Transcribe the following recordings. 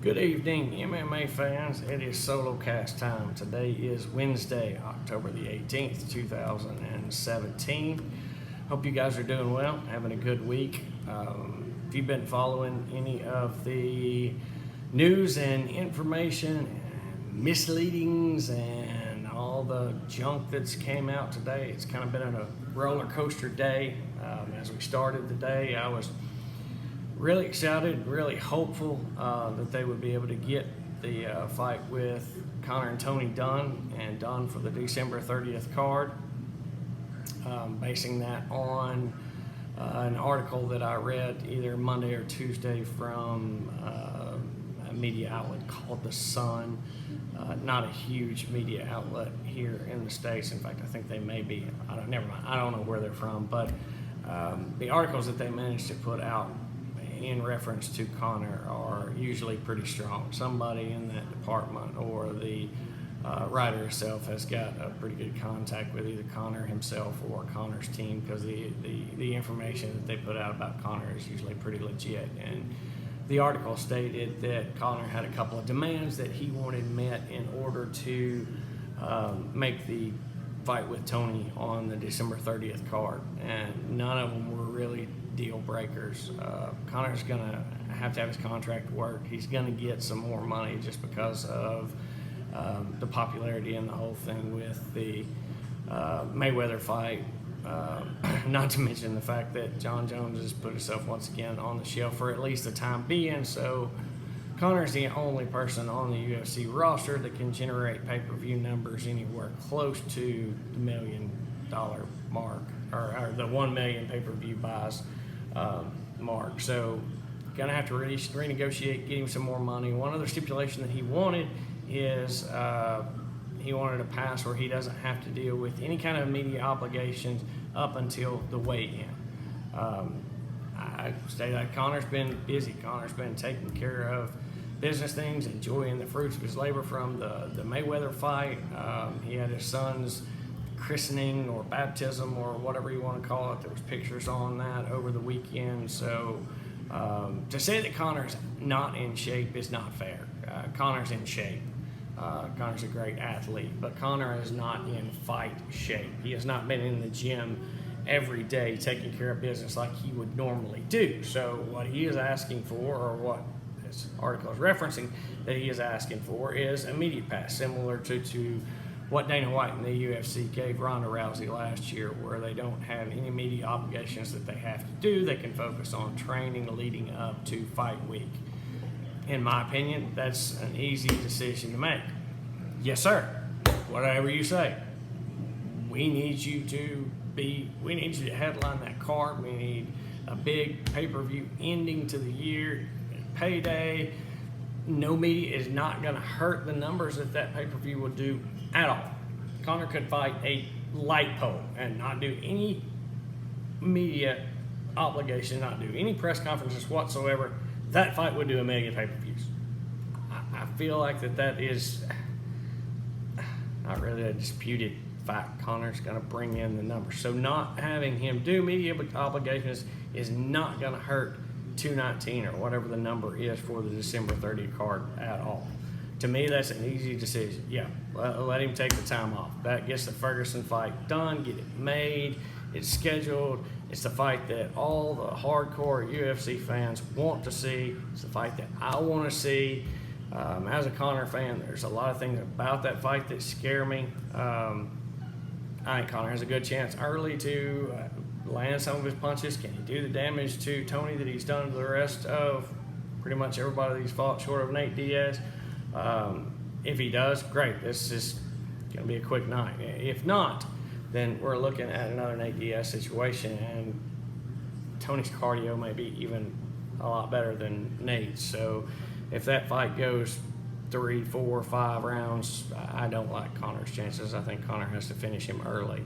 Good evening, MMA fans. It is Solocast time. Today is Wednesday, October the 18th, 2017. Hope you guys are doing well, having a good week. If you've been following any of the news and information and misleadings and all the junk that's came out today, it's kind of been a roller coaster day. As we started the day, I was really excited, really hopeful that they would be able to get the fight with Conor and Tony done for the December 30th card. Basing that on an article that I read either Monday or Tuesday from a media outlet called The Sun. Not a huge media outlet here in the States. In fact, I think they may be. Never mind. I don't know where they're from, but the articles that they managed to put out in reference to Conor are usually pretty strong. Somebody in that department or the writer herself has got a pretty good contact with either Conor himself or Conor's team, because the information that they put out about Conor is usually pretty legit. And the article stated that Conor had a couple of demands that he wanted met in order to make the fight with Tony on the December 30th card, and none of them were really deal breakers. Conor's gonna have to have his contract work. He's gonna get some more money just because of the popularity and the whole thing with the Mayweather fight. Not to mention the fact that John Jones has put himself once again on the shelf for at least the time being. So Conor's the only person on the UFC roster that can generate pay-per-view numbers anywhere close to the $1 million mark, or the 1 million pay-per-view buys mark. So gonna have to renegotiate, get him some more money. One other stipulation that he wanted is he wanted a pass where he doesn't have to deal with any kind of media obligations up until the weigh-in. I say that Conor's been busy. Conor's been taking care of business things, enjoying the fruits of his labor from the Mayweather fight. He had his son's christening or baptism or whatever you want to call it. There was pictures on that over the weekend. So to say that Conor's not in shape is not fair. Conor's in shape. Conor's a great athlete, but Conor is not in fight shape. He has not been in the gym every day taking care of business like he would normally do. So what he is asking for, or what this article is referencing that he is asking for, is immediate pass, similar to what Dana White and the UFC gave Ronda Rousey last year, where they don't have any media obligations that they have to do. They can focus on training leading up to fight week. In my opinion, that's an easy decision to make. Yes, sir. Whatever you say. We need you to headline that card. We need a big pay-per-view ending to the year, payday. No media is not going to hurt the numbers that pay-per-view will do at all. Conor could fight a light pole and not do any media obligation, not do any press conferences whatsoever. That fight would do 1 million pay-per-views. I feel like that is not really a disputed fact. Conor's going to bring in the numbers. So not having him do media obligations is not going to hurt 219 or whatever the number is for the December 30th card at all. To me, that's an easy decision. Yeah, let him take the time off. That gets the Ferguson fight done, get it made, it's scheduled. It's the fight that all the hardcore UFC fans want to see. It's the fight that I want to see. As a Conor fan, there's a lot of things about that fight that scare me. I think Conor has a good chance early to land some of his punches. Can he do the damage to Tony that he's done to the rest of pretty much everybody that he's fought short of Nate Diaz? If he does, great. This is going to be a quick night. If not, then we're looking at another Nate Diaz situation, and Tony's cardio may be even a lot better than Nate's. So if that fight goes 3, 4, 5 rounds, I don't like Conor's chances. I think Conor has to finish him early.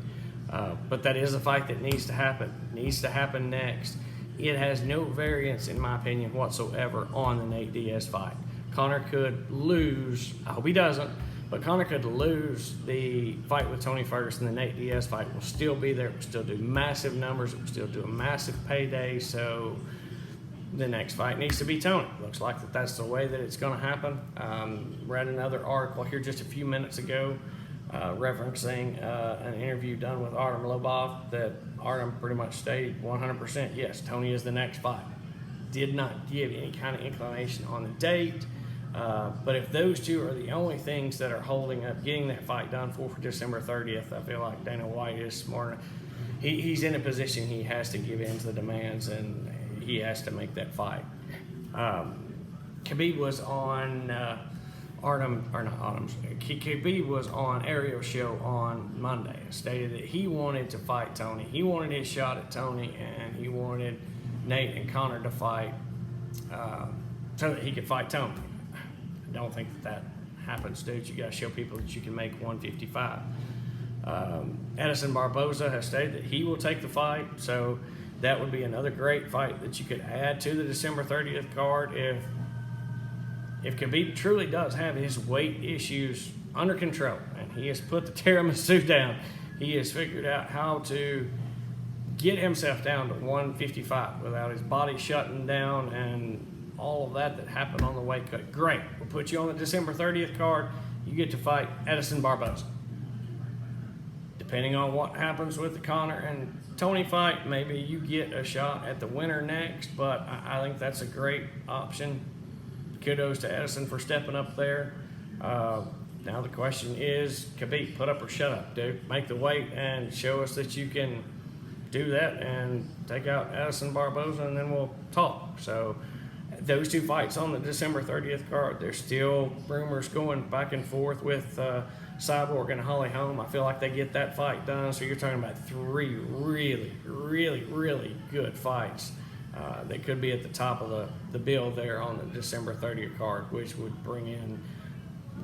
But that is a fight that needs to happen. Needs to happen next. It has no variance, in my opinion, whatsoever on the Nate Diaz fight. Conor could lose. I hope he doesn't. But Conor could lose the fight with Tony Ferguson. The Nate Diaz fight will still be there. It will still do massive numbers. It will still do a massive payday. So the next fight needs to be Tony. Looks like that's the way that it's going to happen. Read another article here just a few minutes ago referencing an interview done with Artem Lobov that Artem pretty much stated 100% yes, Tony is the next fight. Did not give any kind of inclination on the date. But if those two are the only things that are holding up getting that fight done for December 30th, I feel like Dana White is smart. He's in a position he has to give in to the demands, and he has to make that fight. Khabib was on Khabib was on Ariel's show on Monday and stated that he wanted to fight Tony. He wanted his shot at Tony, and he wanted Nate and Conor to fight so that he could fight Tony. I don't think that happens, dude. You got to show people that you can make 155. Edson Barboza has stated that he will take the fight, so that would be another great fight that you could add to the December 30th card if Khabib truly does have his weight issues under control and he has put the tiramisu down. He has figured out how to get himself down to 155 without his body shutting down and all of that happened on the weight cut. Great. We'll put you on the December 30th card. You get to fight Edson Barboza. Depending on what happens with the Conor and Tony fight, maybe you get a shot at the winner next, but I think that's a great option. Kudos to Edson for stepping up there. Now the question is, Khabib, put up or shut up, dude. Make the weight and show us that you can do that and take out Edson Barboza, and then we'll talk. So those two fights on the December 30th card, there's still rumors going back and forth with Cyborg and Holly Holm. I feel like they get that fight done. So you're talking about three really, really, really good fights that could be at the top of the bill there on the December 30th card, which would bring in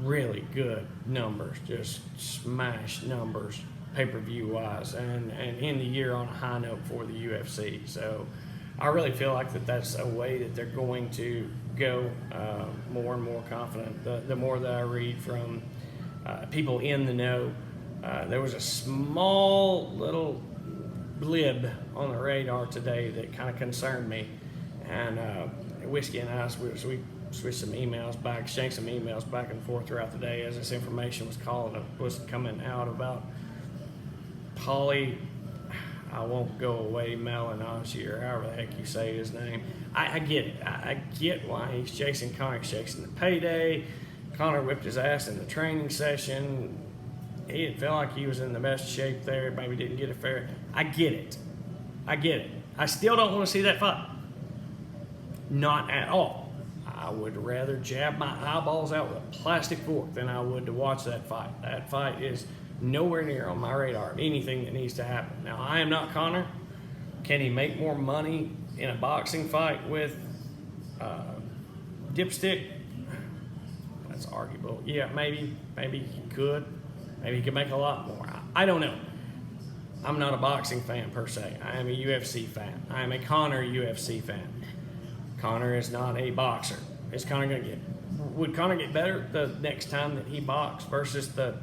really good numbers, just smash numbers pay-per-view wise, and end the year on a high note for the UFC. So I really feel like that's a way that they're going to go. More and more confident the more that I read from people in the know. There was a small little blib on the radar today that kind of concerned me, and Whiskey and I we switched some emails back, exchanged some emails back and forth throughout the day as this information was coming out about Paulie. I won't go away, Malignaggi, or however the heck you say his name. I get it. I get why he's chasing Conor, chasing the payday. Conor whipped his ass in the training session. He didn't feel like he was in the best shape there. Maybe didn't get a fair. I get it. I still don't want to see that fight. Not at all. I would rather jab my eyeballs out with a plastic fork than I would to watch that fight. That fight is nowhere near on my radar of anything that needs to happen. Now, I am not Conor. Can he make more money in a boxing fight with Dipstick? That's arguable. Yeah, maybe he could. Maybe he could make a lot more. I don't know. I'm not a boxing fan per se. I am a UFC fan. I am a Conor UFC fan. Conor is not a boxer. Would Conor get better the next time that he boxed versus the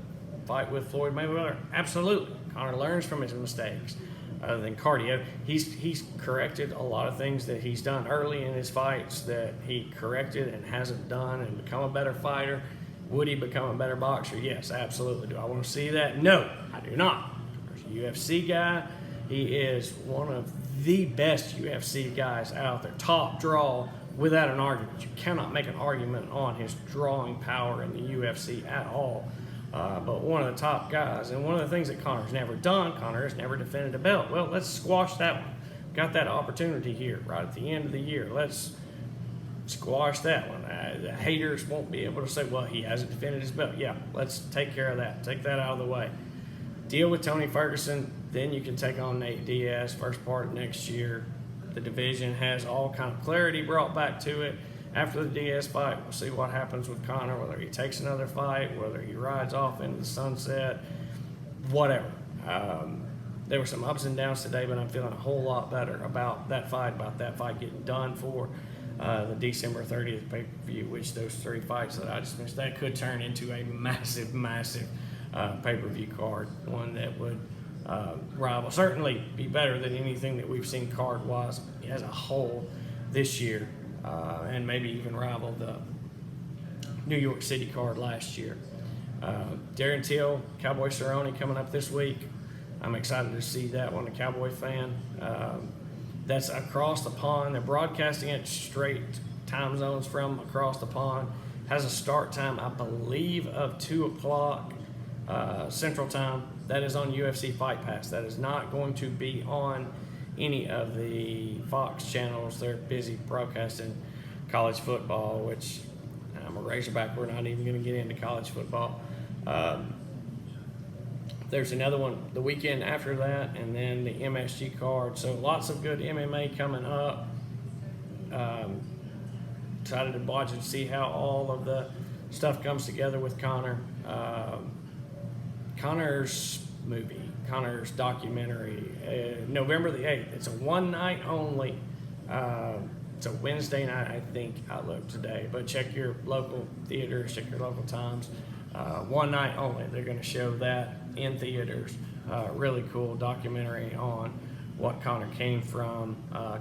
fight with Floyd Mayweather? Absolutely. Conor learns from his mistakes. Other than cardio, he's corrected a lot of things that he's done early in his fights that he corrected and hasn't done, and become a better fighter. Would he become a better boxer? Yes, absolutely. Do I want to see that? No, I do not. He's a UFC guy. He is one of the best UFC guys out there. Top draw without an argument. You cannot make an argument on his drawing power in the UFC at all. But one of the top guys, and one of the things that Conor's never done, Conor has never defended a belt. Well, let's squash that one. Got that opportunity here right at the end of the year. Let's squash that one. The haters won't be able to say, well, he hasn't defended his belt. Yeah, let's take care of that. Take that out of the way. Deal with Tony Ferguson, then you can take on Nate Diaz first part of next year. The division has all kind of clarity brought back to it. After the Diaz fight, we'll see what happens with Conor, whether he takes another fight, whether he rides off into the sunset, whatever. There were some ups and downs today, but I'm feeling a whole lot better about that fight getting done for the December 30th pay-per-view, which those three fights that I just mentioned, that could turn into a massive, massive pay-per-view card, one that would rival, certainly be better than anything that we've seen card-wise as a whole this year, and maybe even rival the New York City card last year. Darren Till, Cowboy Cerrone coming up this week. I'm excited to see that one, a Cowboy fan. That's across the pond. They're broadcasting it straight time zones from across the pond. Has a start time, I believe, of 2 o'clock Central Time. That is on UFC Fight Pass. That is not going to be on any of the Fox channels. They're busy broadcasting college football, which I'm a Razorback. We're not even going to get into college football. There's another one the weekend after that, and then the MSG card. So lots of good MMA coming up. Excited to watch and see how all of the stuff comes together with Conor. Conor's movie, Conor's documentary, November the 8th. It's a one night only. It's a Wednesday night, I think. I looked today, but check your local theaters, check your local times. One night only. They're going to show that in theaters. Really cool documentary on what Conor came from,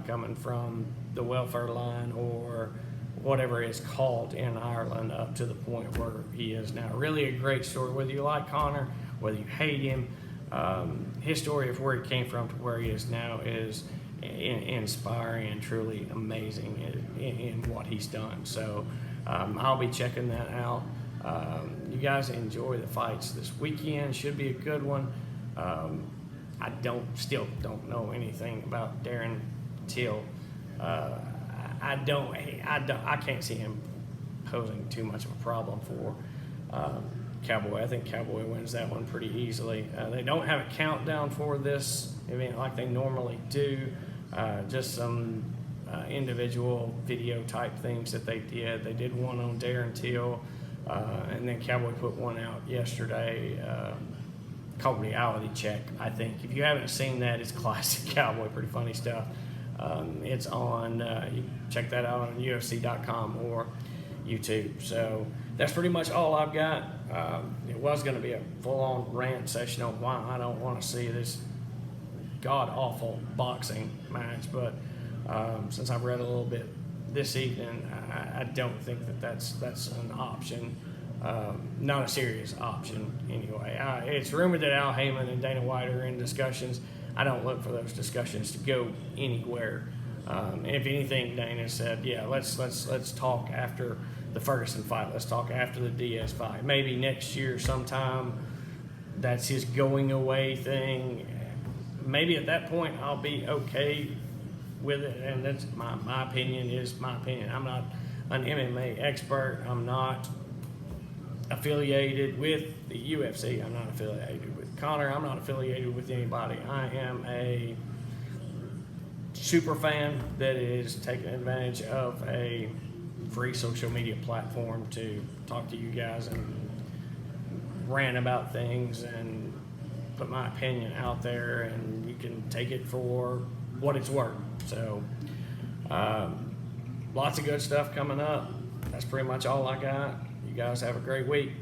coming from the welfare line or whatever it's called in Ireland up to the point where he is now. Really a great story. Whether you like Conor, whether you hate him, his story of where he came from to where he is now is inspiring and truly amazing in what he's done. So I'll be checking that out. You guys enjoy the fights this weekend. Should be a good one. I still don't know anything about Darren Till. I can't see him posing too much of a problem for Cowboy. I think Cowboy wins that one pretty easily. They don't have a countdown for this event like they normally do. Just some individual video type things that they did. They did one on Darren Till, and then Cowboy put one out yesterday called Reality Check, I think. If you haven't seen that, it's classic Cowboy, pretty funny stuff. It's on, you can check that out on UFC.com or YouTube. So that's pretty much all I've got. It was going to be a full-on rant session on why I don't want to see this god-awful boxing match, but since I've read a little bit this evening, I don't think that's an option. Not a serious option anyway. It's rumored that Al Heyman and Dana White are in discussions. I don't look for those discussions to go anywhere. If anything, Dana said, yeah, let's talk after the Ferguson fight. Let's talk after the Diaz fight. Maybe next year sometime. That's his going away thing. Maybe at that point I'll be okay with it, and that's my opinion is my opinion. I'm not an MMA expert. I'm not affiliated with the UFC. I'm not affiliated with Conor. I'm not affiliated with anybody. I am a super fan that is taking advantage of a free social media platform to talk to you guys and rant about things and put my opinion out there, and you can take it for what it's worth. So lots of good stuff coming up. That's pretty much all I got. You guys have a great week.